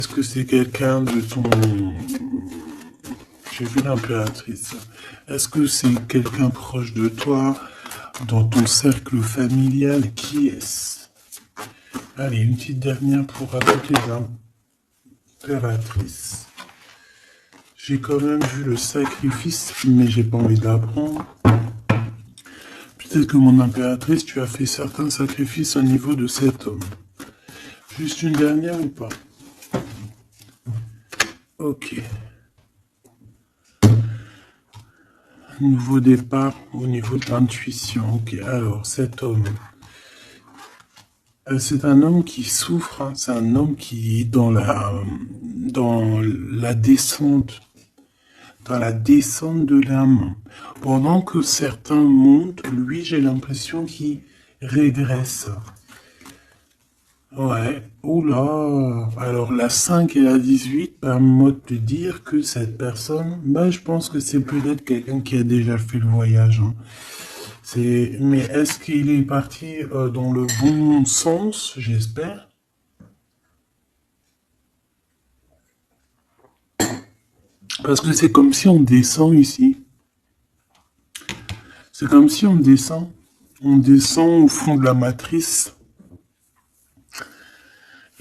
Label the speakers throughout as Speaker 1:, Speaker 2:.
Speaker 1: Est-ce que c'est quelqu'un de ton... J'ai vu l'impératrice. Est-ce que c'est quelqu'un proche de toi, dans ton cercle familial? Qui est-ce? Allez, une petite dernière pour raconter l'impératrice. J'ai quand même vu le sacrifice, mais j'ai pas envie d'apprendre. Peut-être que mon impératrice, tu as fait certains sacrifices au niveau de cet homme. Juste une dernière ou pas? Ok. Nouveau départ au niveau de l'intuition. Ok, alors cet homme. C'est un homme qui souffre, hein. C'est un homme qui est dans la descente, dans la descente de l'âme. Pendant que certains montent, lui, j'ai l'impression qu'il régresse. Ouais, oula. Alors la 5 et la 18 permettent de te dire que cette personne, je pense que c'est peut-être quelqu'un qui a déjà fait le voyage, hein. Mais est-ce qu'il est parti dans le bon sens, j'espère? Parce que c'est comme si on descend ici. C'est comme si on descend. On descend au fond de la matrice.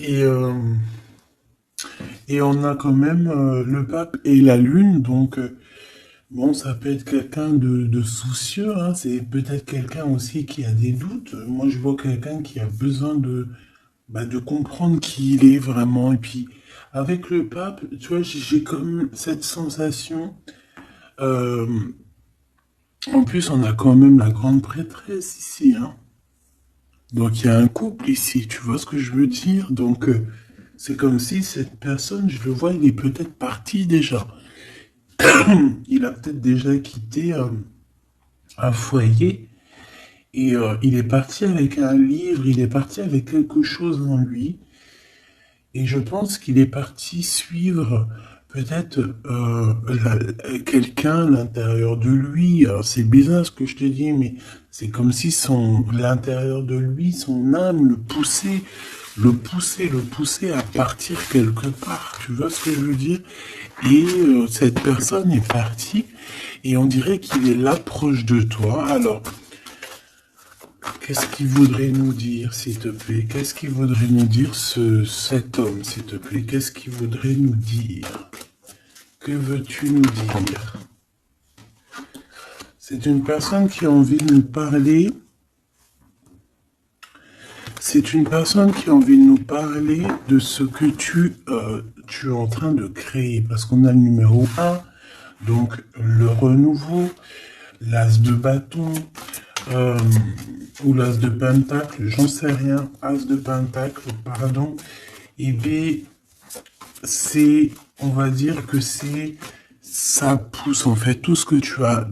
Speaker 1: Et, euh, et on a quand même le pape et la lune. Donc, bon, ça peut être quelqu'un de soucieux, hein. C'est peut-être quelqu'un aussi qui a des doutes. Moi, je vois quelqu'un qui a besoin de comprendre qui il est vraiment. Et puis, avec le pape, tu vois, j'ai comme cette sensation. euh, En plus, on a quand même la grande prêtresse ici, hein. Donc, il y a un couple ici, tu vois ce que je veux dire? Donc, c'est comme si cette personne, je le vois, il est peut-être parti déjà. Il a peut-être déjà quitté un foyer. Et il est parti avec un livre, il est parti avec quelque chose en lui. Et je pense qu'il est parti suivre peut-être quelqu'un à l'intérieur de lui. Alors c'est bizarre ce que je te dis, mais c'est comme si l'intérieur de lui, son âme le poussait à partir quelque part. Tu vois ce que je veux dire? Et cette personne est partie et on dirait qu'il est là proche de toi. Alors, qu'est-ce qu'il voudrait nous dire, s'il te plaît? Qu'est-ce qu'il voudrait nous dire, cet homme, s'il te plaît? Qu'est-ce qu'il voudrait nous dire? Que veux-tu nous dire? C'est une personne qui a envie de nous parler. C'est une personne qui a envie de nous parler de ce que tu es en train de créer. Parce qu'on a le numéro 1, donc le renouveau, l'as de bâton, ou l'as de pentacle, j'en sais rien, as de pentacle, pardon, et B, on va dire que ça pousse en fait, tout ce que tu as,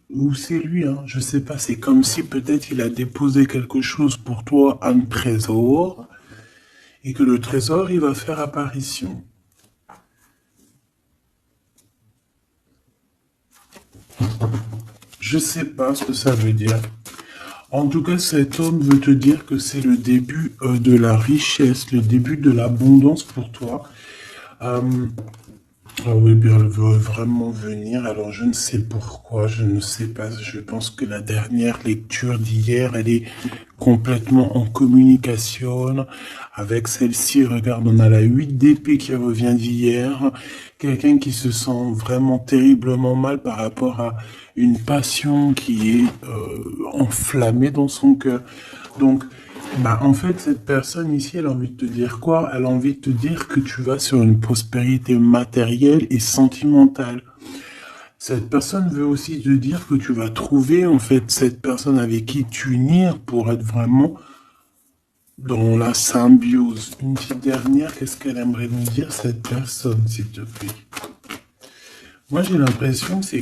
Speaker 1: ou c'est lui, hein, je sais pas, c'est comme si peut-être il a déposé quelque chose pour toi, un trésor, et que le trésor, il va faire apparition. Je sais pas ce que ça veut dire. En tout cas, cet homme veut te dire que c'est le début de la richesse, le début de l'abondance pour toi. Ah oui, bien, elle veut vraiment venir. Alors, je ne sais pourquoi, je ne sais pas. Je pense que la dernière lecture d'hier, elle est complètement en communication avec celle-ci. Regarde, on a la 8 d'épée qui revient d'hier. Quelqu'un qui se sent vraiment terriblement mal par rapport à une passion qui est enflammée dans son cœur. Donc, en fait, cette personne ici, elle a envie de te dire quoi? Elle a envie de te dire que tu vas sur une prospérité matérielle et sentimentale. Cette personne veut aussi te dire que tu vas trouver, en fait, cette personne avec qui t'unir pour être vraiment dans la symbiose. Une petite dernière, qu'est-ce qu'elle aimerait nous dire, cette personne, s'il te plaît? Moi, j'ai l'impression que c'est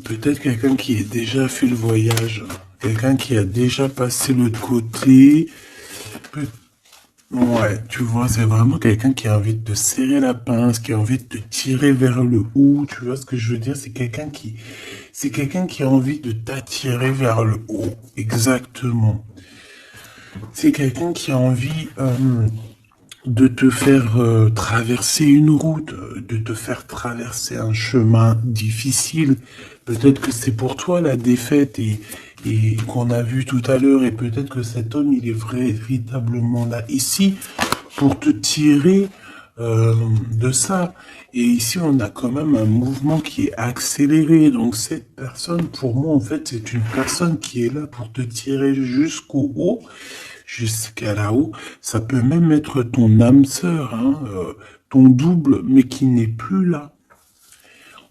Speaker 1: peut-être quelqu'un qui a déjà fait le voyage, quelqu'un qui a déjà passé l'autre côté. Ouais, tu vois, c'est vraiment quelqu'un qui a envie de te serrer la pince, qui a envie de te tirer vers le haut. Tu vois ce que je veux dire? C'est quelqu'un qui a envie de t'attirer vers le haut. Exactement. C'est quelqu'un qui a envie de te faire traverser une route, de te faire traverser un chemin difficile. Peut-être que c'est pour toi la défaite et qu'on a vu tout à l'heure, et peut-être que cet homme, il est véritablement là ici pour te tirer de ça. Et ici, on a quand même un mouvement qui est accéléré. Donc cette personne, pour moi, en fait, c'est une personne qui est là pour te tirer jusqu'au haut, jusqu'à là-haut. Ça peut même être ton âme sœur, hein, ton double, mais qui n'est plus là,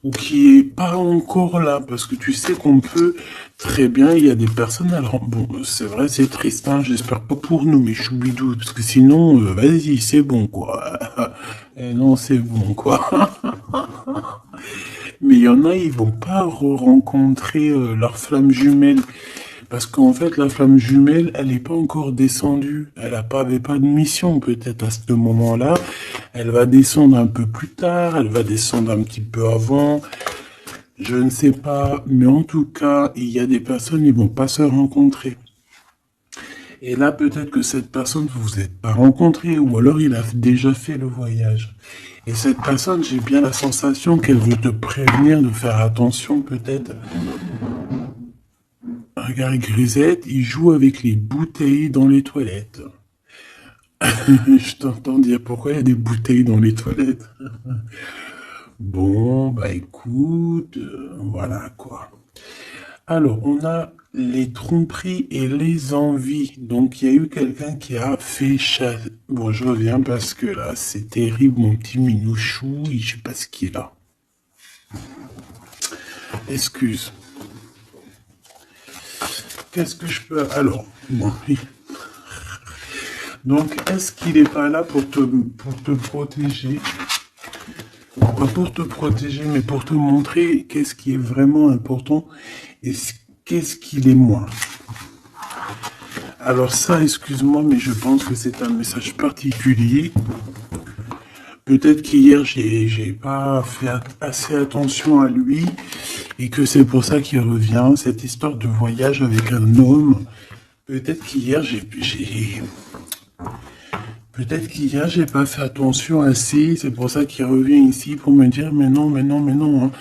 Speaker 1: ou qui est pas encore là, parce que tu sais qu'on peut très bien, il y a des personnes, alors bon, c'est vrai, c'est triste, hein, j'espère pas pour nous, mais choubidou, parce que sinon, vas-y, c'est bon, quoi. Et non, c'est bon, quoi. Mais il y en a, ils vont pas rencontrer leur flamme jumelle. Parce qu'en fait, la flamme jumelle, elle n'est pas encore descendue. Elle avait pas de mission, peut-être, à ce moment-là. Elle va descendre un peu plus tard. Elle va descendre un petit peu avant. Je ne sais pas. Mais en tout cas, il y a des personnes, ils vont pas se rencontrer. Et là, peut-être que cette personne, vous vous êtes pas rencontré, ou alors il a déjà fait le voyage. Et cette personne, j'ai bien la sensation qu'elle veut te prévenir de faire attention, peut-être. Regarde, Grisette, il joue avec les bouteilles dans les toilettes. Je t'entends dire pourquoi il y a des bouteilles dans les toilettes. Bon, bah écoute, voilà quoi. Alors, on a les tromperies et les envies. Donc, il y a eu quelqu'un qui a fait chasser. Bon, je reviens parce que là, c'est terrible, mon petit minouchou. Je sais pas ce qu'il a. Excuse. Qu'est-ce que je peux... Alors, bon, oui. Donc, est-ce qu'il n'est pas là pour te protéger? Pas pour te protéger, mais pour te montrer qu'est-ce qui est vraiment important et qu'est-ce qu'il est moins. Alors ça, excuse-moi, mais je pense que c'est un message particulier. Peut-être qu'hier, j'ai pas fait assez attention à lui et que c'est pour ça qu'il revient, cette histoire de voyage avec un homme. Peut-être qu'hier, Peut-être qu'hier, j'ai pas fait attention assez, c'est pour ça qu'il revient ici pour me dire, mais non, mais non, mais non, hein.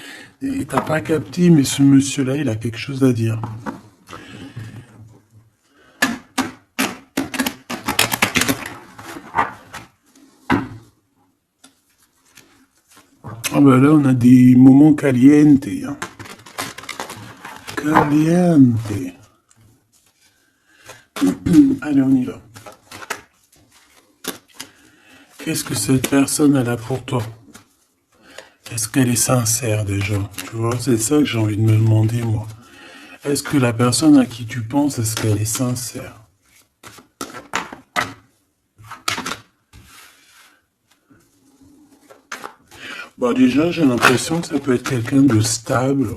Speaker 1: Et t'as pas capté, mais ce monsieur-là, il a quelque chose à dire. Ah bah là, on a des moments caliente, hein. Caliente. Allez, on y va. Qu'est-ce que cette personne elle a pour toi? Est-ce qu'elle est sincère déjà? Tu vois, c'est ça que j'ai envie de me demander, moi. Est-ce que la personne à qui tu penses, est-ce qu'elle est sincère? Bah déjà, j'ai l'impression que ça peut être quelqu'un de stable.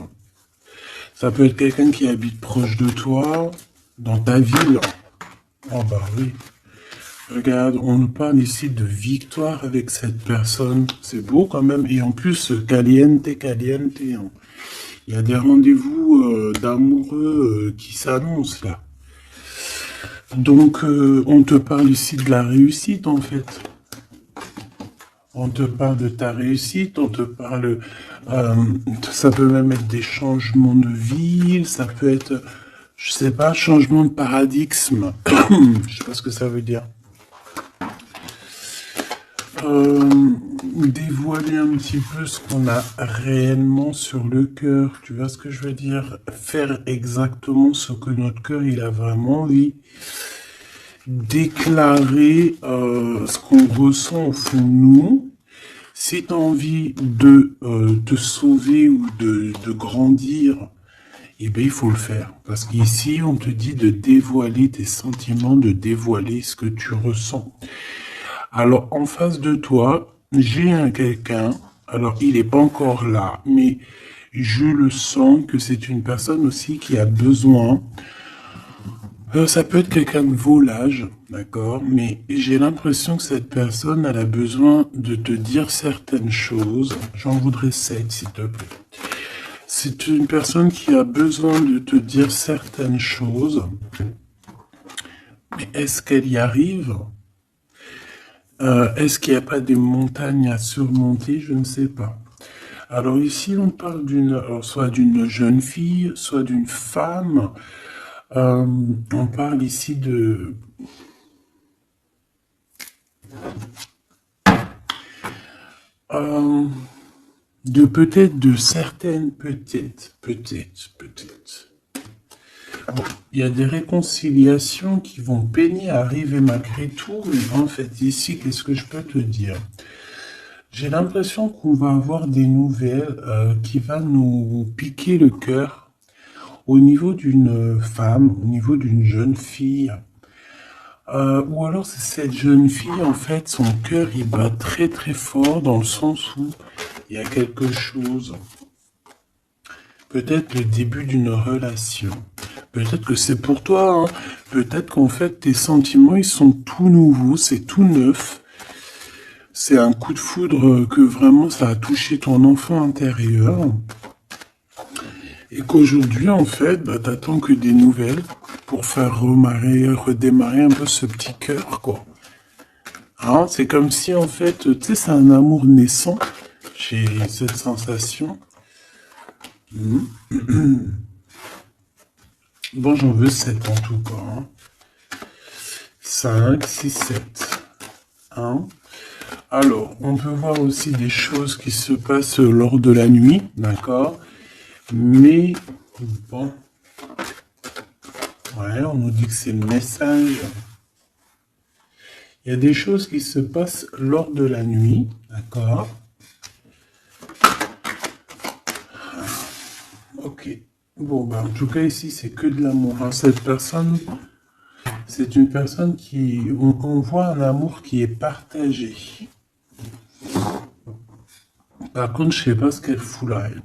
Speaker 1: Ça peut être quelqu'un qui habite proche de toi, dans ta ville. Oh bah oui. Regarde, on nous parle ici de victoire avec cette personne. C'est beau quand même. Et en plus, caliente, caliente. Hein. Il y a des rendez-vous d'amoureux qui s'annoncent là. Donc, on te parle ici de la réussite en fait. On te parle de ta réussite, on te parle... ça peut même être des changements de vie, ça peut être, je sais pas, changement de paradigme. Je sais pas ce que ça veut dire. Dévoiler un petit peu ce qu'on a réellement sur le cœur, tu vois ce que je veux dire? Faire exactement ce que notre cœur il a vraiment envie. Déclarer ce qu'on ressent au fond de nous. Si tu as envie de te sauver ou de grandir, eh bien, il faut le faire. Parce qu'ici, on te dit de dévoiler tes sentiments, de dévoiler ce que tu ressens. Alors, en face de toi, j'ai un quelqu'un. Alors, il n'est pas encore là, mais je le sens que c'est une personne aussi qui a besoin. Ça peut être quelqu'un de volage, d'accord, mais j'ai l'impression que cette personne, elle a besoin de te dire certaines choses. J'en voudrais 7, s'il te plaît. C'est une personne qui a besoin de te dire certaines choses. Mais est-ce qu'elle y arrive? Est-ce qu'il n'y a pas des montagnes à surmonter? Je ne sais pas. Alors ici, on parle soit d'une jeune fille, soit d'une femme. Euh, on parle ici euh, de peut-être de certaines, peut-être. Bon, il y a des réconciliations qui vont peiner à arriver malgré tout, mais en fait, ici, qu'est-ce que je peux te dire? J'ai l'impression qu'on va avoir des nouvelles qui va nous piquer le cœur au niveau d'une femme, au niveau d'une jeune fille. Ou alors c'est cette jeune fille, en fait, son cœur, il bat très très fort dans le sens où il y a quelque chose, peut-être le début d'une relation. Peut-être que c'est pour toi, hein. Peut-être qu'en fait tes sentiments, ils sont tout nouveaux, c'est tout neuf. C'est un coup de foudre que vraiment ça a touché ton enfant intérieur. Et qu'aujourd'hui, en fait, bah, t'attends que des nouvelles pour faire redémarrer un peu ce petit cœur, quoi. Hein, c'est comme si, en fait, tu sais, c'est un amour naissant. J'ai cette sensation. Bon, j'en veux 7 en tout cas. Hein. 5, 6, 7. Hein. Alors, on peut voir aussi des choses qui se passent lors de la nuit, d'accord? Mais, bon, ouais, on nous dit que c'est le message. Il y a des choses qui se passent lors de la nuit, d'accord? Ok. Bon, ben, en tout cas, ici, c'est que de l'amour. Hein. Cette personne, c'est une personne qui... On voit un amour qui est partagé. Par contre, je sais pas ce qu'elle fout là, elle.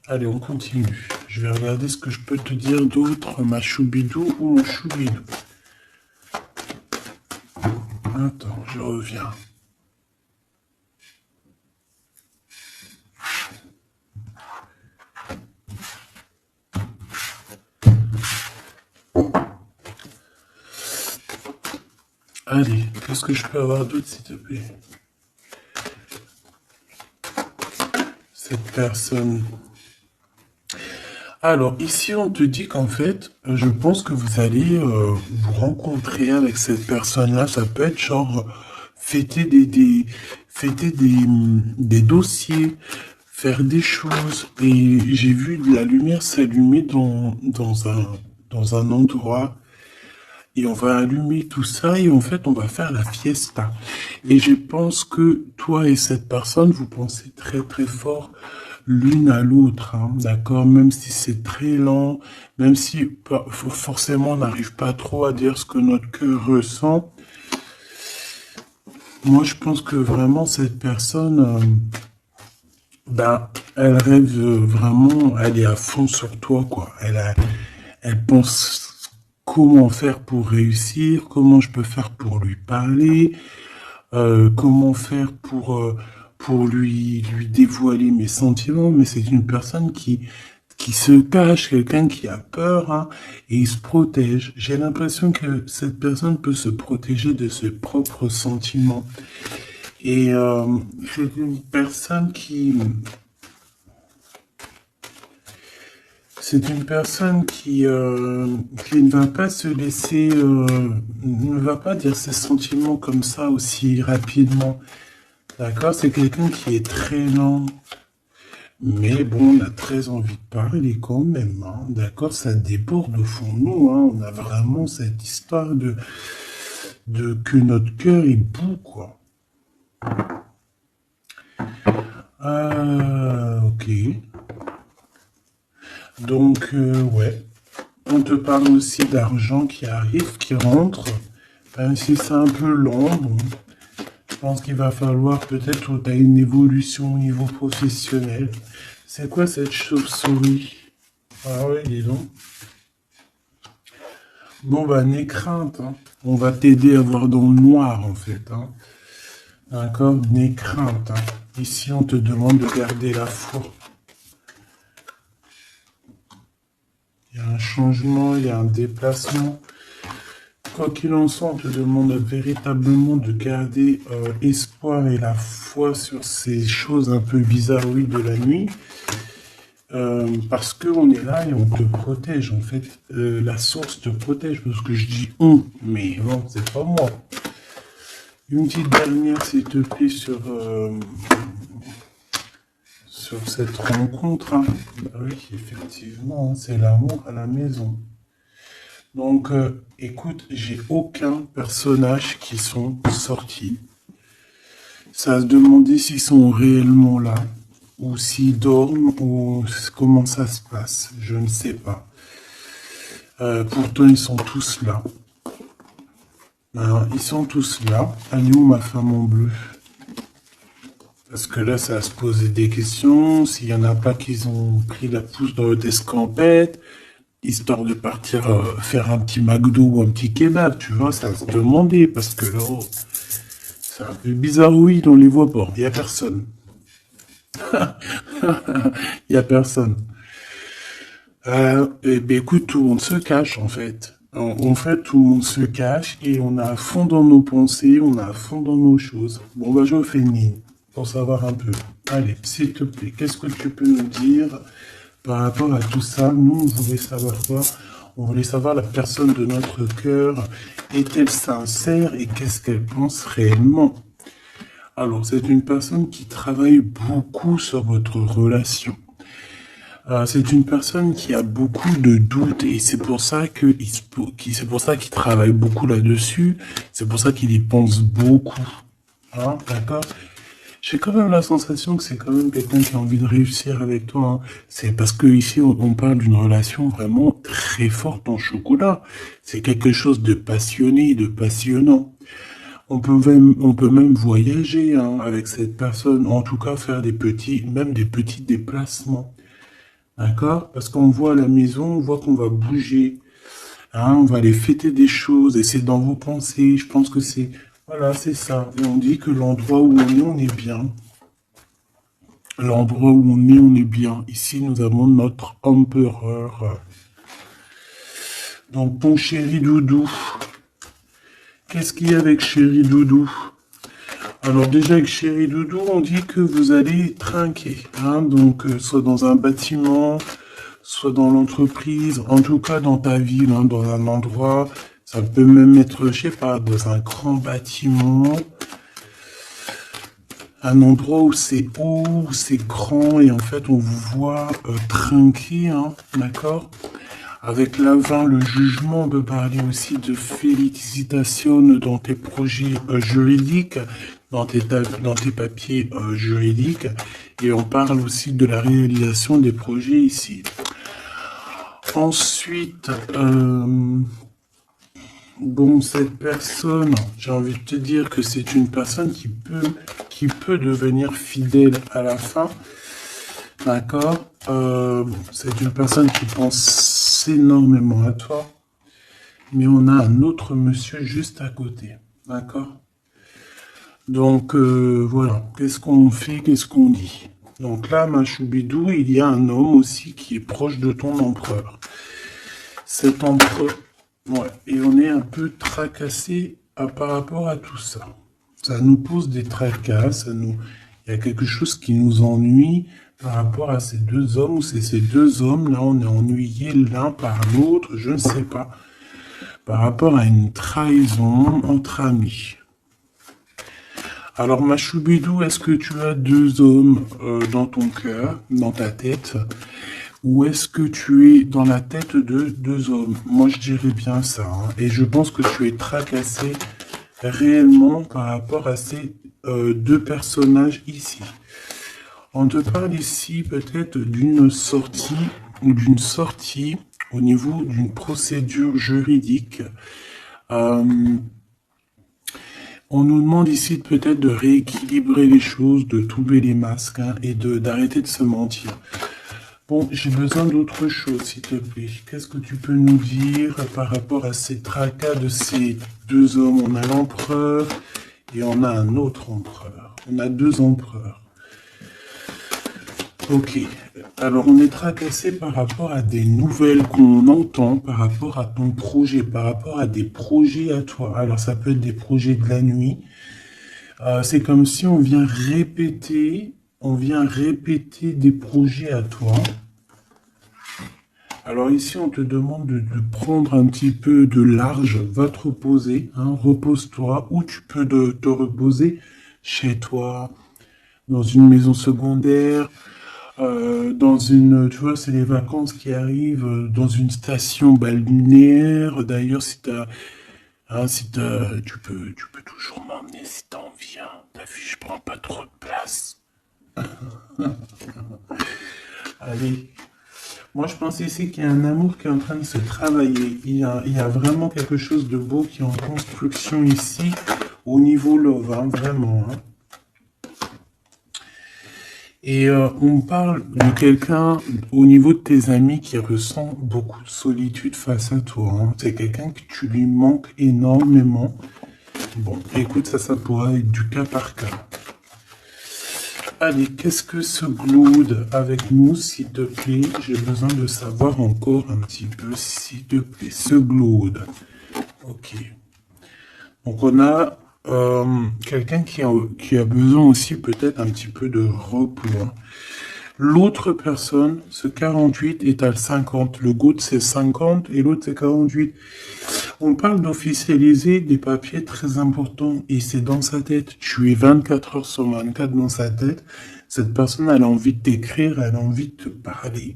Speaker 1: Allez, on continue. Je vais regarder ce que je peux te dire d'autre, ma choubidou ou mon choubidou. Attends, je reviens. Allez, qu'est-ce que je peux avoir d'autre, s'il te plaît? Cette personne. Alors, ici, on te dit qu'en fait, je pense que vous allez vous rencontrer avec cette personne-là. Ça peut être genre fêter des dossiers, faire des choses. Et j'ai vu de la lumière s'allumer dans un endroit. Et on va allumer tout ça et en fait, on va faire la fiesta. Et je pense que toi et cette personne, vous pensez très très fort l'une à l'autre, hein, d'accord? Même si c'est très lent, même si forcément on n'arrive pas trop à dire ce que notre cœur ressent. Moi, je pense que vraiment cette personne, ben, elle rêve vraiment, elle est à fond sur toi, quoi. Elle pense comment faire pour réussir, comment je peux faire pour lui parler, comment faire pour lui dévoiler mes sentiments, mais c'est une personne qui se cache, quelqu'un qui a peur, hein, et il se protège. J'ai l'impression que cette personne peut se protéger de ses propres sentiments. Et c'est une personne qui ne va pas se laisser, ne va pas dire ses sentiments comme ça aussi rapidement. D'accord? C'est quelqu'un qui est très lent. Mais bon, on a très envie de parler quand même. Hein. D'accord? Ça déborde au fond de nous. Hein. On a vraiment cette histoire de que notre cœur est bout, quoi. Ok. Donc, ouais. On te parle aussi d'argent qui arrive, qui rentre. Même si c'est un peu lent, bon. Je pense qu'il va falloir peut-être que tu as une évolution au niveau professionnel. C'est quoi cette chauve-souris? Ah ouais, dis donc. Bon, bah, n'aie crainte. Hein. On va t'aider à voir dans le noir, en fait. Hein. D'accord? N'aie crainte. Hein. Ici, on te demande de garder la foi. Il y a un changement, il y a un déplacement. Quoi qu'il en soit, on te demande véritablement de garder espoir et la foi sur ces choses un peu bizarroïdes de la nuit. Parce qu'on est là et on te protège. En fait, la source te protège. Parce que je dis on, mais bon, c'est pas moi. Une petite dernière, s'il te plaît, sur cette rencontre. Hein. Bah oui, effectivement, hein, c'est l'amour à la maison. Donc, écoute, j'ai aucun personnage qui sont sortis. Ça se demandait s'ils sont réellement là, ou s'ils dorment, ou comment ça se passe. Je ne sais pas. Pourtant, ils sont tous là. Alors, ils sont tous là. Elle est où ma femme en bleu? Parce que là, ça va se poser des questions. S'il n'y en a pas qui ont pris la pousse dans le escampette, histoire de partir faire un petit McDo ou un petit kebab, tu vois, ça va se demander. Parce que là, oh, c'est un peu bizarre, oui, on les voit pas. Il n'y a personne. Il n'y a personne. Eh bien, écoute, tout le monde se cache, en fait. En fait, tout le monde se cache et on a à fond dans nos pensées, on a à fond dans nos choses. Bon, bah, je fais une ligne pour savoir un peu. Allez, s'il te plaît, qu'est-ce que tu peux nous dire par rapport à tout ça? Nous, on voulait savoir quoi? On voulait savoir la personne de notre cœur. Est-elle sincère et qu'est-ce qu'elle pense réellement? Alors, c'est une personne qui travaille beaucoup sur votre relation. C'est une personne qui a beaucoup de doutes et c'est pour ça qu'il travaille beaucoup là-dessus. C'est pour ça qu'il y pense beaucoup. Hein, d'accord? J'ai quand même la sensation que c'est quand même quelqu'un qui a envie de réussir avec toi. Hein. C'est parce que ici on parle d'une relation vraiment très forte en chocolat. C'est quelque chose de passionné, de passionnant. On peut même voyager hein, avec cette personne. En tout cas, faire même des petits déplacements. D'accord? Parce qu'on voit à la maison, on voit qu'on va bouger. Hein, on va aller fêter des choses et c'est dans vos pensées. Je pense que c'est... Voilà, c'est ça. Et on dit que l'endroit où on est bien. L'endroit où on est bien. Ici, nous avons notre empereur. Donc, ton chéri doudou. Qu'est-ce qu'il y a avec chéri doudou? Alors déjà avec chéri doudou, on dit que vous allez trinquer. Hein, donc, soit dans un bâtiment, soit dans l'entreprise, en tout cas dans ta ville, hein, dans un endroit. Ça peut même être, je sais pas, dans un grand bâtiment. Un endroit où c'est haut, où c'est grand, et en fait on vous voit trinquer, hein, d'accord? Avec l'avant, le jugement, on peut parler aussi de félicitations dans tes projets juridiques, dans tes papiers juridiques, et on parle aussi de la réalisation des projets ici. Ensuite, bon, cette personne, j'ai envie de te dire que c'est une personne qui peut devenir fidèle à la fin. D'accord? C'est une personne qui pense énormément à toi. Mais on a un autre monsieur juste à côté. D'accord? Donc, voilà. Qu'est-ce qu'on fait? Qu'est-ce qu'on dit? Donc là, ma choubidou, il y a un homme aussi qui est proche de ton empereur. Cet empereur... Ouais, et on est un peu tracassé par rapport à tout ça. Ça nous pose des tracas, il y a quelque chose qui nous ennuie par rapport à ces deux hommes, ou c'est ces deux hommes, là on est ennuyés l'un par l'autre, je ne sais pas, par rapport à une trahison entre amis. Alors ma choubidou, est-ce que tu as deux hommes dans ton cœur, dans ta tête? Ou est-ce que tu es dans la tête de deux hommes? Moi, je dirais bien ça. Hein. Et je pense que tu es tracassé réellement par rapport à ces deux personnages ici. On te parle ici peut-être d'une sortie ou d'une sortie au niveau d'une procédure juridique. On nous demande ici peut-être de rééquilibrer les choses, de tomber les masques hein, et d'arrêter de se mentir. Bon, j'ai besoin d'autre chose, s'il te plaît. Qu'est-ce que tu peux nous dire par rapport à ces tracas de ces deux hommes? On a l'empereur et on a un autre empereur. On a deux empereurs. Ok. Alors, on est tracassé par rapport à des nouvelles qu'on entend, par rapport à ton projet, par rapport à des projets à toi. Alors, ça peut être des projets de la nuit. C'est comme si on vient répéter des projets à toi. Alors ici, on te demande de prendre un petit peu de large, va te reposer, hein, repose-toi, ou tu peux te reposer chez toi, dans une maison secondaire, tu vois, c'est les vacances qui arrivent, dans une station balnéaire. D'ailleurs, tu peux toujours m'emmener si t'en viens. T'as vu, je prends pas trop de place. Allez. Moi, je pense ici qu'il y a un amour qui est en train de se travailler. Il y a vraiment quelque chose de beau qui est en construction ici, au niveau love, hein, vraiment. Hein. Et on parle de quelqu'un au niveau de tes amis qui ressent beaucoup de solitude face à toi. Hein. C'est quelqu'un que tu lui manques énormément. Bon, écoute, ça pourra être du cas par cas. Allez, qu'est-ce que ce Glood avec nous, s'il te plaît? J'ai besoin de savoir encore un petit peu, s'il te plaît. Ce Glood. Ok. Donc, on a quelqu'un qui a besoin aussi peut-être un petit peu de repos. Hein. L'autre personne, ce 48 est à 50. Le Glood, c'est 50 et l'autre, c'est 48. On parle d'officialiser des papiers très importants et c'est dans sa tête. Tu es 24 heures sur 24 dans sa tête. Cette personne, elle a envie de t'écrire, elle a envie de te parler.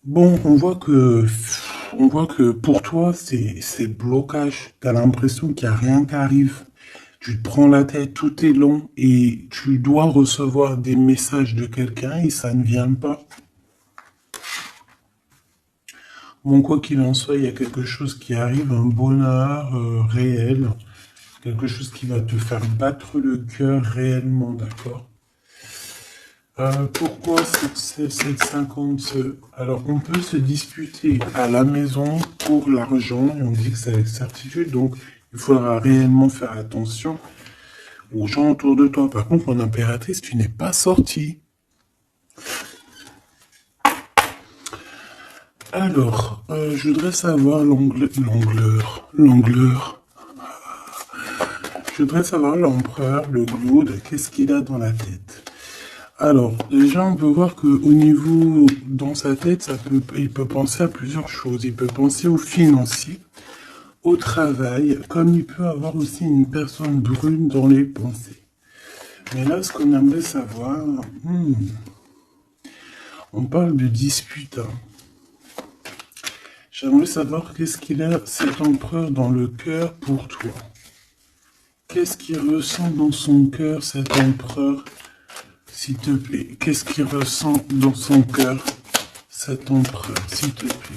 Speaker 1: Bon, on voit que pour toi, c'est blocage. Tu as l'impression qu'il n'y a rien qui arrive. Tu te prends la tête, tout est long et tu dois recevoir des messages de quelqu'un et ça ne vient pas. Bon, quoi qu'il en soit, il y a quelque chose qui arrive, un bonheur réel, quelque chose qui va te faire battre le cœur réellement, d'accord? Pourquoi cette 50? Alors, on peut se disputer à la maison pour l'argent, et on dit que c'est avec certitude, donc il faudra réellement faire attention aux gens autour de toi. Par contre, mon impératrice, tu n'es pas sortie. Alors, je voudrais savoir l'angleur. Je voudrais savoir l'empereur, le Glood, qu'est-ce qu'il a dans la tête. Alors, déjà, on peut voir que au niveau, dans sa tête, il peut penser à plusieurs choses. Il peut penser au financier, au travail, comme il peut avoir aussi une personne brune dans les pensées. Mais là, ce qu'on aimerait savoir, on parle de dispute. Hein. J'aimerais savoir qu'est-ce qu'il a, cet empereur, dans le cœur pour toi. Qu'est-ce qu'il ressent dans son cœur, cet empereur, s'il te plaît? Qu'est-ce qu'il ressent dans son cœur, cet empereur, s'il te plaît?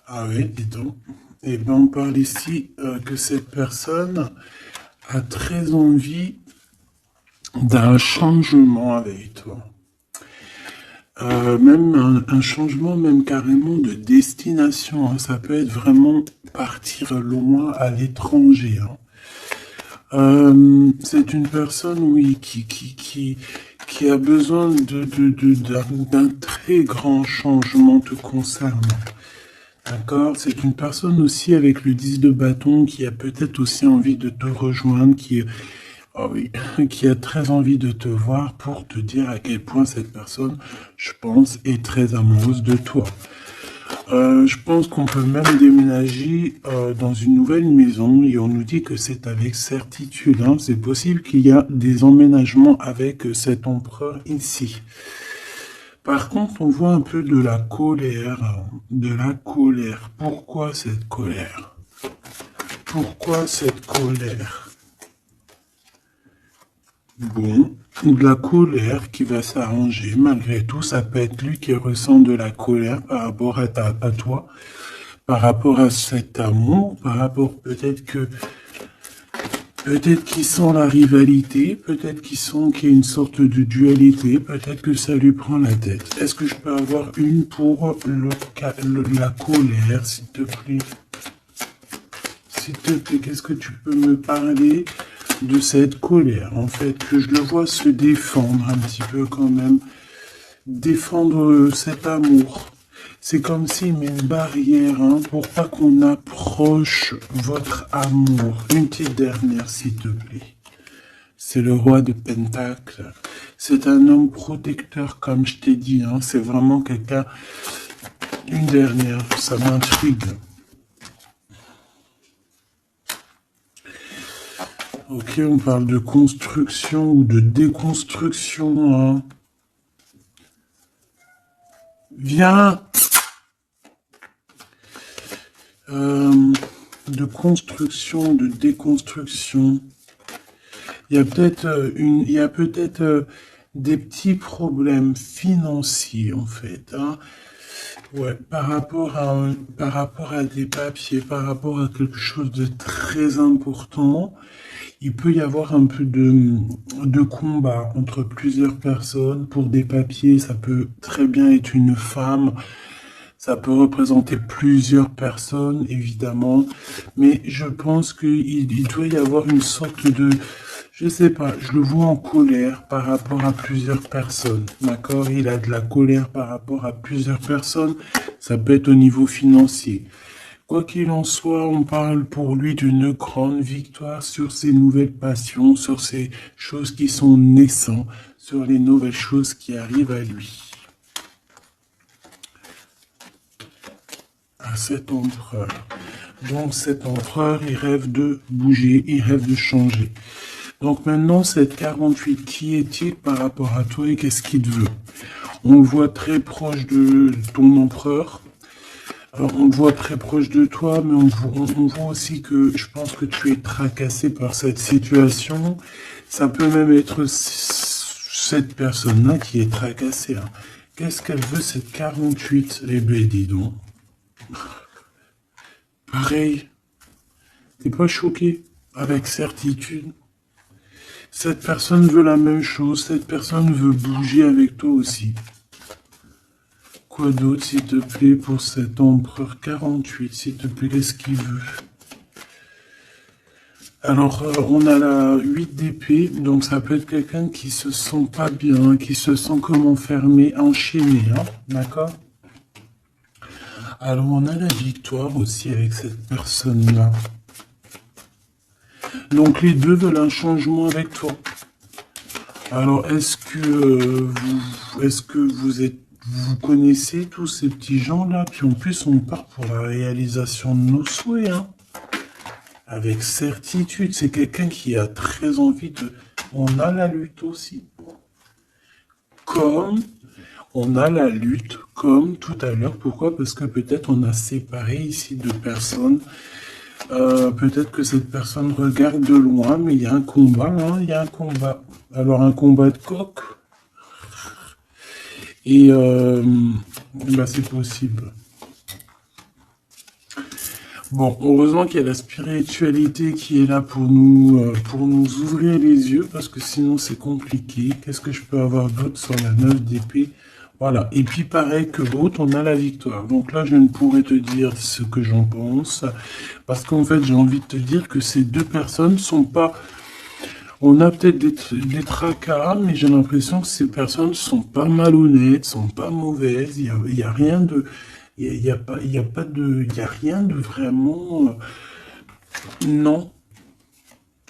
Speaker 1: Ah oui, dis donc. Eh bien, on parle ici que cette personne a très envie d'un changement avec toi. Même un changement, même carrément de destination. Hein. Ça peut être vraiment partir loin à l'étranger. Hein. C'est une personne, oui, qui a besoin d'un très grand changement te concernant. D'accord? C'est une personne aussi avec le 10 de bâton qui a peut-être aussi envie de te rejoindre, oh oui, qui a très envie de te voir pour te dire à quel point cette personne, je pense, est très amoureuse de toi. Je pense qu'on peut même déménager dans une nouvelle maison et on nous dit que c'est avec certitude. Hein. C'est possible qu'il y a des emménagements avec cet empereur ici. Par contre, on voit un peu de la colère. De la colère. Pourquoi cette colère? Pourquoi cette colère? Bon, de la colère qui va s'arranger. Malgré tout, ça peut être lui qui ressent de la colère par rapport à toi, par rapport à cet amour, par rapport peut-être qu'il sent la rivalité, peut-être qu'il y a une sorte de dualité, peut-être que ça lui prend la tête. Est-ce que je peux avoir une pour la colère, s'il te plaît? s'il te plaît, qu'est-ce que tu peux me parler de cette colère, en fait, que je le vois se défendre un petit peu quand même, défendre cet amour. C'est comme s'il met une barrière hein, pour pas qu'on approche votre amour. Une petite dernière, s'il te plaît. C'est le roi de Pentacle. C'est un homme protecteur, comme je t'ai dit. Hein. C'est vraiment quelqu'un... Une dernière, ça m'intrigue. Ok, on parle de construction ou de déconstruction. Hein. Viens. De construction, de déconstruction. Il y a peut-être des petits problèmes financiers en fait. Hein. Ouais, par rapport à des papiers, par rapport à quelque chose de très important. Il peut y avoir un peu de combat entre plusieurs personnes pour des papiers. Ça peut très bien être une femme. Ça peut représenter plusieurs personnes, évidemment. Mais je pense qu'il doit y avoir une sorte de... Je sais pas, je le vois en colère par rapport à plusieurs personnes. D'accord? Il a de la colère par rapport à plusieurs personnes. Ça peut être au niveau financier. Quoi qu'il en soit, on parle pour lui d'une grande victoire sur ses nouvelles passions, sur ces choses qui sont naissantes, sur les nouvelles choses qui arrivent à lui. À cet empereur. Donc cet empereur, il rêve de bouger, il rêve de changer. Donc maintenant, cette 48, qui est-il par rapport à toi et qu'est-ce qu'il te veut? On le voit très proche de ton empereur. Alors, on le voit très proche de toi, mais on voit aussi que je pense que tu es tracassé par cette situation. Ça peut même être cette personne-là qui est tracassée. Hein. Qu'est-ce qu'elle veut, cette 48? Eh ben, dis donc. Pareil. T'es pas choqué? Avec certitude. Cette personne veut la même chose. Cette personne veut bouger avec toi aussi. Quoi d'autre, s'il te plaît, pour cet empereur 48, s'il te plaît, qu'est-ce qu'il veut? Alors, on a la 8 d'épée, donc ça peut être quelqu'un qui se sent pas bien, qui se sent comme enfermé, enchaîné, hein, d'accord? Alors, on a la victoire aussi avec cette personne-là. Donc, les deux veulent un changement avec toi. Alors, est-ce que vous connaissez tous ces petits gens-là? Puis en plus, on part pour la réalisation de nos souhaits, hein. Avec certitude, c'est quelqu'un qui a très envie de... On a la lutte aussi. Comme on a la lutte, comme tout à l'heure. Pourquoi? Parce que peut-être on a séparé ici deux personnes. Peut-être que cette personne regarde de loin, mais il y a un combat, hein, il y a un combat. Alors un combat de coq. Et bah, c'est possible. Bon, heureusement qu'il y a la spiritualité qui est là pour nous ouvrir les yeux, parce que sinon c'est compliqué. Qu'est-ce que je peux avoir d'autre sur la 9 d'épée? Voilà. Et puis pareil que l'autre, on a la victoire. Donc là, je ne pourrais te dire ce que j'en pense, parce qu'en fait, j'ai envie de te dire que ces deux personnes sont pas... On a peut-être des tracas, mais j'ai l'impression que ces personnes sont pas malhonnêtes, sont pas mauvaises. Il y a rien de... Il y a pas, il y a pas de, il y a rien de vraiment, non.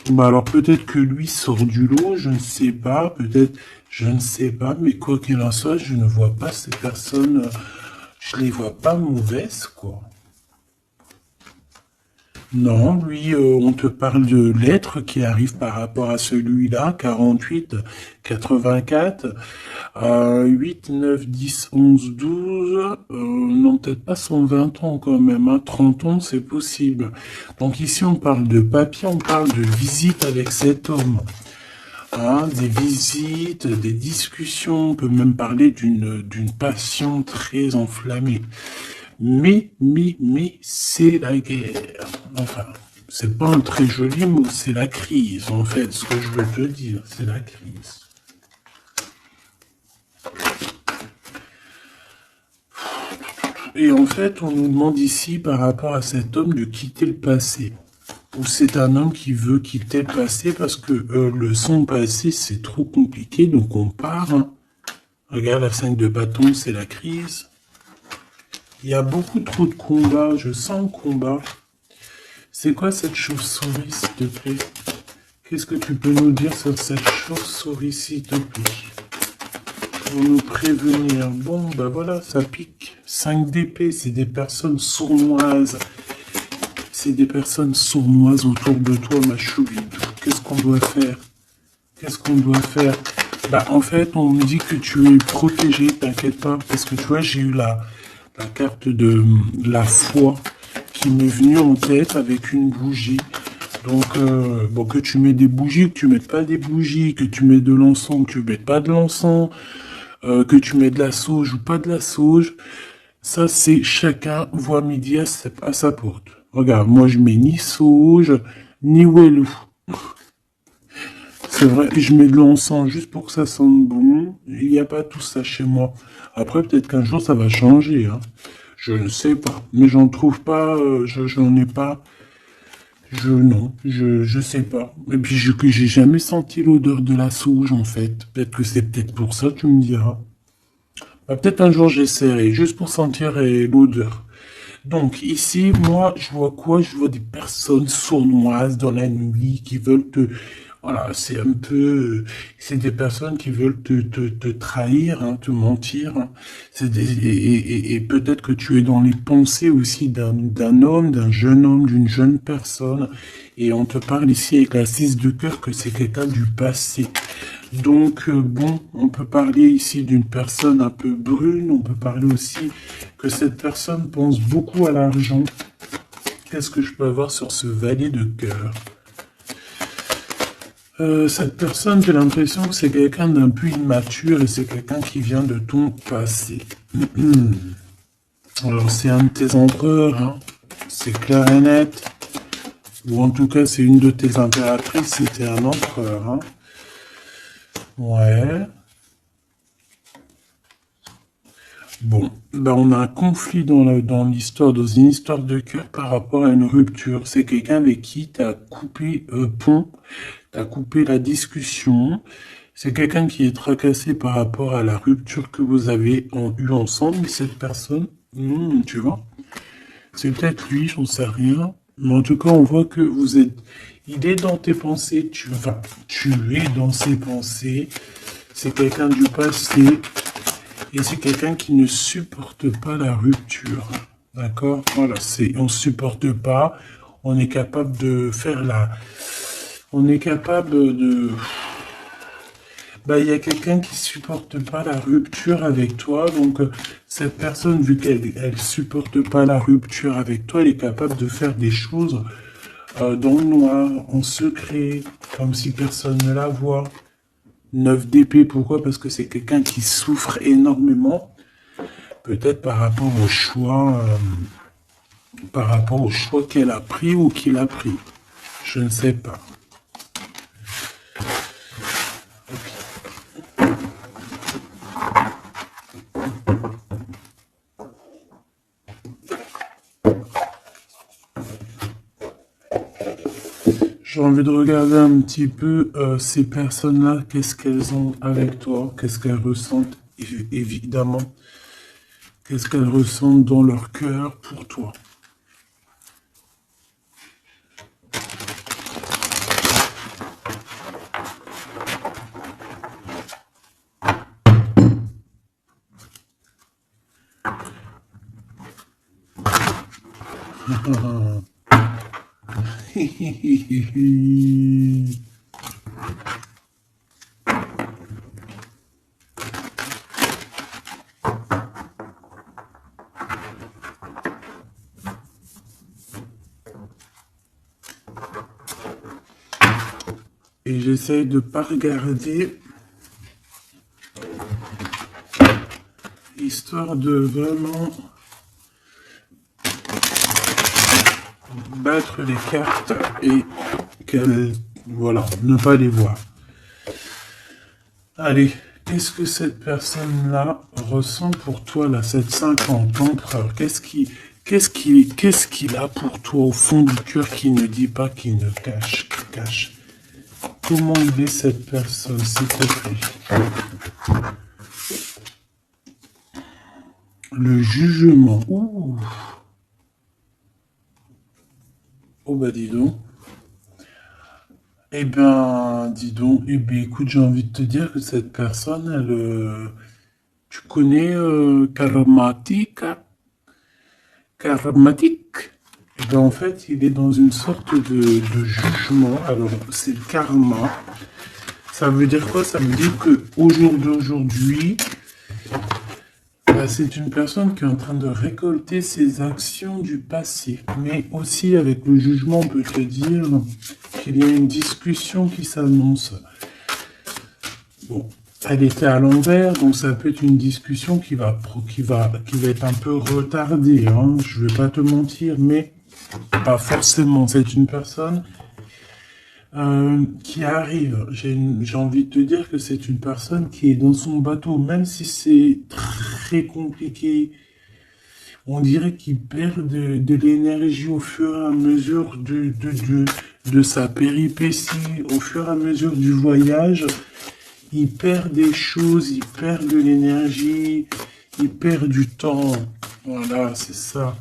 Speaker 1: Bah alors peut-être que lui sort du lot, je ne sais pas, peut-être, je ne sais pas, mais quoi qu'il en soit, je ne vois pas ces personnes, je les vois pas mauvaises, quoi. Non, lui, on te parle de lettres qui arrivent par rapport à celui-là, 48, 84, 8, 9, 10, 11, 12, non, peut-être pas 120 ans quand même, hein, 30 ans, c'est possible. Donc ici, on parle de papier, on parle de visite avec cet homme. Hein, des visites, des discussions, on peut même parler d'une passion très enflammée. Mais, c'est la guerre. Enfin, c'est pas un très joli mot, c'est la crise, en fait, ce que je veux te dire, c'est la crise. Et en fait, on nous demande ici, par rapport à cet homme, de quitter le passé. ou c'est un homme qui veut quitter le passé parce que son passé, c'est trop compliqué, donc on part. Hein. Regarde, la 5 de bâton, c'est la crise. Il y a beaucoup trop de combats, je sens le combat. C'est quoi cette chauve-souris, s'il te plaît? Qu'est-ce que tu peux nous dire sur cette chauve-souris, s'il te plaît? Pour nous prévenir. Bon, bah voilà, ça pique. 5 d'épée, c'est des personnes sournoises. C'est des personnes sournoises autour de toi, ma choubine. Qu'est-ce qu'on doit faire? Qu'est-ce qu'on doit faire? Bah, en fait, on me dit que tu es protégé, t'inquiète pas. Parce que tu vois, j'ai eu la carte de la foi qui m'est venue en tête avec une bougie. Donc, bon, que tu mets des bougies, que tu mettes pas des bougies, que tu mets de l'encens, que tu mettes pas de l'encens, que tu mets de la sauge ou pas de la sauge, ça c'est chacun voit midi à sa porte. Regarde, moi je mets ni sauge, ni wellou. C'est vrai, je mets de l'encens juste pour que ça sente bon. Il n'y a pas tout ça chez moi. Après, peut-être qu'un jour ça va changer. Hein. Je ne sais pas. Mais j'en trouve pas, j'en ai pas. Non, je sais pas. Et puis, j'ai jamais senti l'odeur de la sauge, en fait. Peut-être que c'est peut-être pour ça, tu me diras. Bah, peut-être un jour j'essaierai, juste pour sentir l'odeur. Donc, ici, moi, je vois quoi? Je vois des personnes sournoises dans la nuit qui veulent te... Voilà, c'est un peu... C'est des personnes qui veulent te trahir, hein, te mentir. Hein. Et peut-être que tu es dans les pensées aussi d'un homme, d'un jeune homme, d'une jeune personne. Et on te parle ici avec la 6 de cœur que c'est quelqu'un du passé. Donc, bon, on peut parler ici d'une personne un peu brune, on peut parler aussi que cette personne pense beaucoup à l'argent. Qu'est-ce que je peux avoir sur ce valet de cœur? Cette personne, j'ai l'impression que c'est quelqu'un d'un peu immature et c'est quelqu'un qui vient de ton passé. Alors, c'est un de tes empereurs, hein. C'est clair et net. Ou en tout cas, c'est une de tes impératrices, c'était un empereur, hein. Ouais. Bon, ben on a un conflit dans l'histoire, dans une histoire de cœur par rapport à une rupture. C'est quelqu'un avec qui tu as coupé pont, tu as coupé la discussion. C'est quelqu'un qui est tracassé par rapport à la rupture que vous avez eue ensemble. Mais cette personne, tu vois, c'est peut-être lui, j'en sais rien. Mais en tout cas, on voit que vous êtes... Il est dans tes pensées, tu es dans ses pensées. C'est quelqu'un du passé. Et c'est quelqu'un qui ne supporte pas la rupture. D'accord? Voilà, on supporte pas. On est capable de faire on est capable de... Bah, il y a quelqu'un qui supporte pas la rupture avec toi. Donc, cette personne, vu qu'elle supporte pas la rupture avec toi, elle est capable de faire des choses dans le noir, en secret, comme si personne ne la voit. 9 d'épée, pourquoi? Parce que c'est quelqu'un qui souffre énormément, peut-être par rapport au choix qu'elle a pris ou qu'il a pris. Je ne sais pas. J'ai envie de regarder un petit peu ces personnes-là, qu'est-ce qu'elles ont avec toi, qu'est-ce qu'elles ressentent, évidemment, qu'est-ce qu'elles ressentent dans leur cœur pour toi. Et j'essaye de pas regarder, histoire de vraiment battre les cartes et voilà, ne pas les voir. Allez, qu'est-ce que cette personne-là ressent pour toi, là, cette 50 empereur? qu'est-ce qu'il a pour toi au fond du cœur qu'il ne dit pas, qu'il ne cache, qu'il cache? Comment il est cette personne, s'il te plaît? Le jugement. Ouh. Oh bah dis donc. Dis donc. Écoute, j'ai envie de te dire que cette personne, tu connais karmatique. En fait, il est dans une sorte de jugement. Alors, c'est le karma. Ça veut dire quoi? Ça veut dire que au jour d'aujourd'hui, c'est une personne qui est en train de récolter ses actions du passé. Mais aussi, avec le jugement, on peut te dire qu'il y a une discussion qui s'annonce. Bon, elle était à l'envers, donc ça peut être une discussion qui va être un peu retardée. Hein. Je vais pas te mentir, mais pas forcément. C'est une personne qui arrive. J'ai envie de te dire que c'est une personne qui est dans son bateau, même si c'est très compliqué. On dirait qu'il perd de l'énergie au fur et à mesure de sa péripétie, au fur et à mesure du voyage. Il perd des choses, il perd de l'énergie, il perd du temps. Voilà, c'est ça.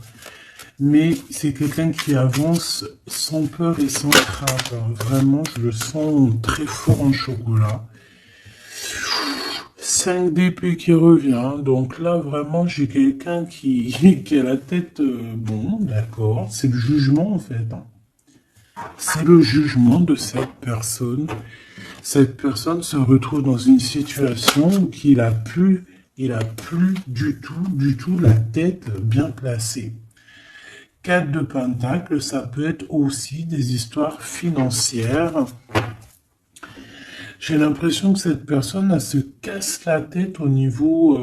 Speaker 1: Mais c'est quelqu'un qui avance sans peur et sans crainte. Alors, vraiment, je le sens très fort en chocolat. 5 d'épée qui revient. Donc là, vraiment, j'ai quelqu'un qui a la tête... bon, d'accord. C'est le jugement, en fait. Hein. C'est le jugement de cette personne. Cette personne se retrouve dans une situation où il a plus du tout la tête bien placée. 4 de Pentacle, ça peut être aussi des histoires financières. J'ai l'impression que cette personne, elle se casse la tête au niveau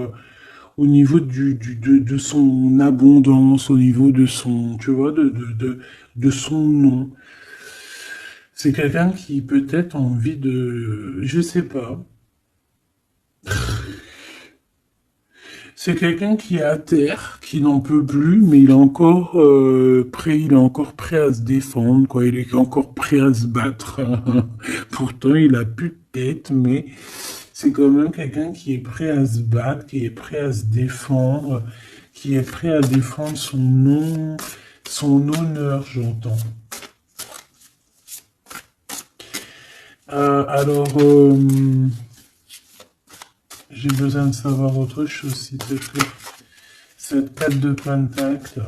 Speaker 1: de son abondance, au niveau de son, tu vois, de son nom. C'est quelqu'un qui peut-être a envie de, je sais pas. C'est quelqu'un qui est à terre, qui n'en peut plus, mais il est encore prêt à se défendre, quoi. Il est encore prêt à se battre. Pourtant, il a plus de tête, mais c'est quand même quelqu'un qui est prêt à se battre, qui est prêt à se défendre, qui est prêt à défendre son nom, son honneur, j'entends. J'ai besoin de savoir autre chose, s'il te plaît. Cette 4 de Pentacle.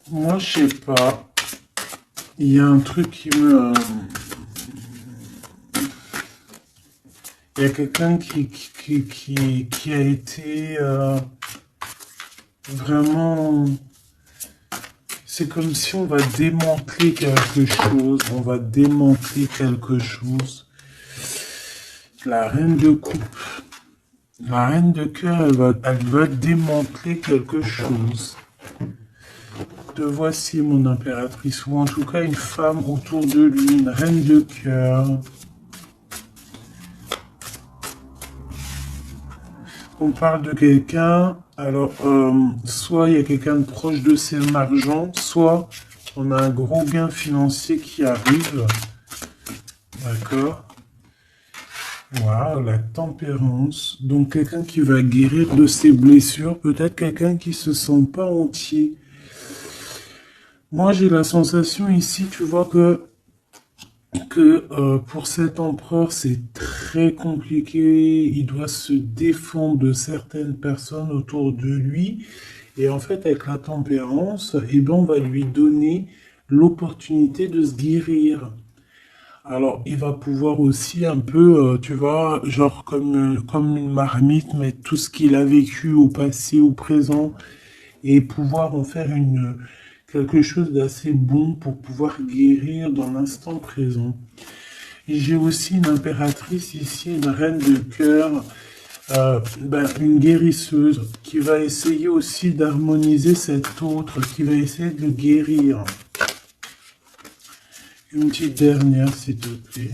Speaker 1: Moi, je sais pas. Il y a un truc qui me... Il y a quelqu'un qui a été vraiment... C'est comme si on va démanteler quelque chose. On va démanteler quelque chose. La reine de coupe. La reine de cœur, elle va démanteler quelque chose. Te voici, mon impératrice. Ou en tout cas, une femme autour de lui. Une reine de cœur. On parle de quelqu'un, alors soit il y a quelqu'un de proche de ses argent, soit on a un gros gain financier qui arrive. D'accord. Voilà, la tempérance. Donc quelqu'un qui va guérir de ses blessures, peut-être quelqu'un qui se sent pas entier. Moi j'ai la sensation ici, tu vois que pour cet empereur, c'est très compliqué. Il doit se défendre de certaines personnes autour de lui. Et en fait, avec la tempérance, on va lui donner l'opportunité de se guérir. Alors, il va pouvoir aussi un peu, tu vois, genre comme une marmite, mettre tout ce qu'il a vécu au passé, au présent, et pouvoir en faire quelque chose d'assez bon pour pouvoir guérir dans l'instant présent. Et j'ai aussi une impératrice ici, une reine de cœur, une guérisseuse qui va essayer aussi d'harmoniser cet autre, qui va essayer de le guérir. Une petite dernière, s'il te plaît.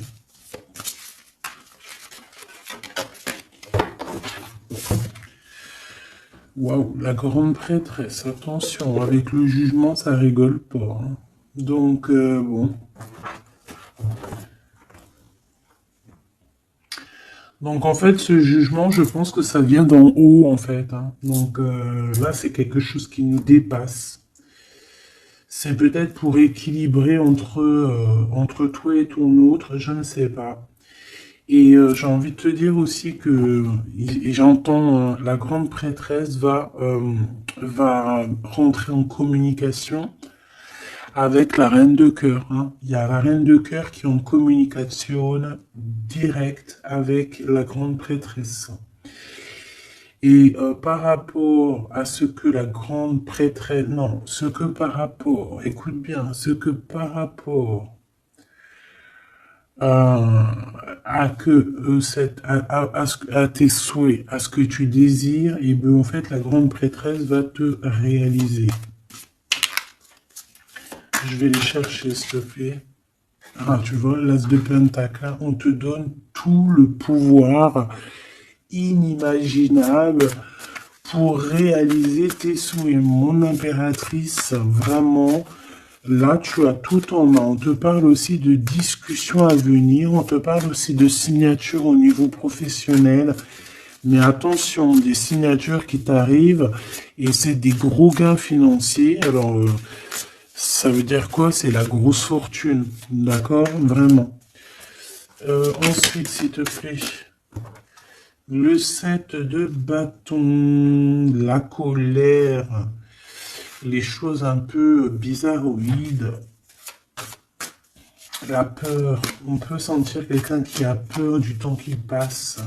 Speaker 1: Waouh, la grande prêtresse, attention, avec le jugement, ça rigole pas. Hein. Donc, bon. Donc, en fait, ce jugement, je pense que ça vient d'en haut, en fait. Hein. Donc, là, c'est quelque chose qui nous dépasse. C'est peut-être pour équilibrer entre toi et ton autre, je ne sais pas. Et j'ai envie de te dire aussi que et j'entends la grande prêtresse va rentrer en communication avec la reine de cœur. Hein. Il y a la reine de cœur qui est en communication directe avec la grande prêtresse. Et par rapport à ce que la grande prêtresse, non, ce que par rapport, écoute bien, ce que par rapport à que à tes souhaits, à ce que tu désires, et bien en fait la grande prêtresse va te réaliser. Je vais les chercher, s'il te plaît. Ah, tu vois, l'as de pentacle, on te donne tout le pouvoir inimaginable pour réaliser tes souhaits. Mon impératrice, vraiment, là, tu as tout en main. On te parle aussi de discussions à venir, on te parle aussi de signatures au niveau professionnel. Mais attention, des signatures qui t'arrivent et c'est des gros gains financiers. Alors, ça veut dire quoi? C'est la grosse fortune, d'accord? Vraiment. Ensuite, s'il te plaît, le 7 de bâton, la colère, les choses un peu bizarroïdes, la peur. On peut sentir quelqu'un qui a peur du temps qui passe.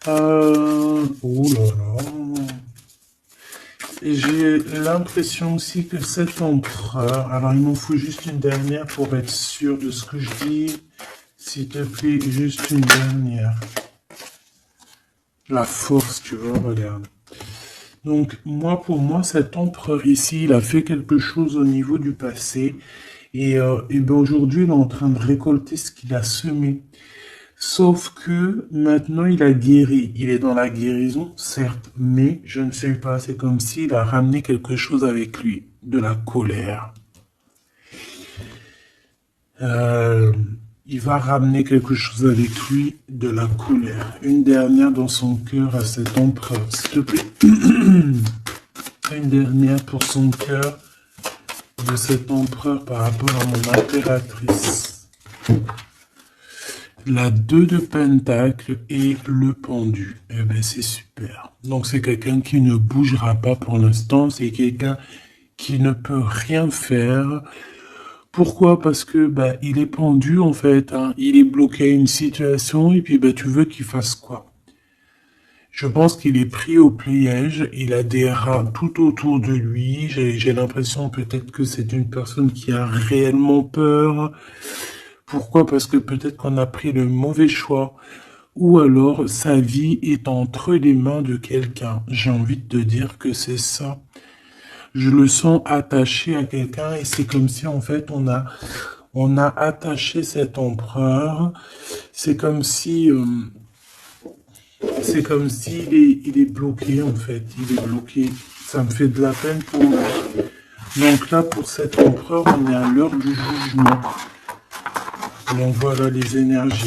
Speaker 1: Oh là là. J'ai l'impression aussi que cet empereur... Alors, il m'en faut juste une dernière pour être sûr de ce que je dis. S'il te plaît, juste une dernière. La force, tu vois, regarde. Donc, pour moi, cet empereur ici, il a fait quelque chose au niveau du passé. Et ben aujourd'hui, il est en train de récolter ce qu'il a semé. Sauf que maintenant, il a guéri. Il est dans la guérison, certes, mais je ne sais pas. C'est comme s'il a ramené quelque chose avec lui. De la colère. Il va ramener quelque chose avec lui, de la colère. Une dernière dans son cœur à cet empereur, s'il te plaît. Une dernière pour son cœur de cet empereur par rapport à mon impératrice. La 2 de pentacle et le pendu. Eh ben c'est super. Donc c'est quelqu'un qui ne bougera pas pour l'instant. C'est quelqu'un qui ne peut rien faire. Pourquoi? Parce que il est pendu en fait. Hein. Il est bloqué à une situation et puis tu veux qu'il fasse quoi? Je pense qu'il est pris au piège. Il a des rats tout autour de lui. J'ai l'impression peut-être que c'est une personne qui a réellement peur. Pourquoi? Parce que peut-être qu'on a pris le mauvais choix. Ou alors, sa vie est entre les mains de quelqu'un. J'ai envie de te dire que c'est ça. Je le sens attaché à quelqu'un et c'est comme si, en fait, on a attaché cet empereur. C'est comme si il est bloqué, en fait. Il est bloqué. Ça me fait de la peine pour lui. Donc là, pour cet empereur, on est à l'heure du jugement. Donc voilà les énergies.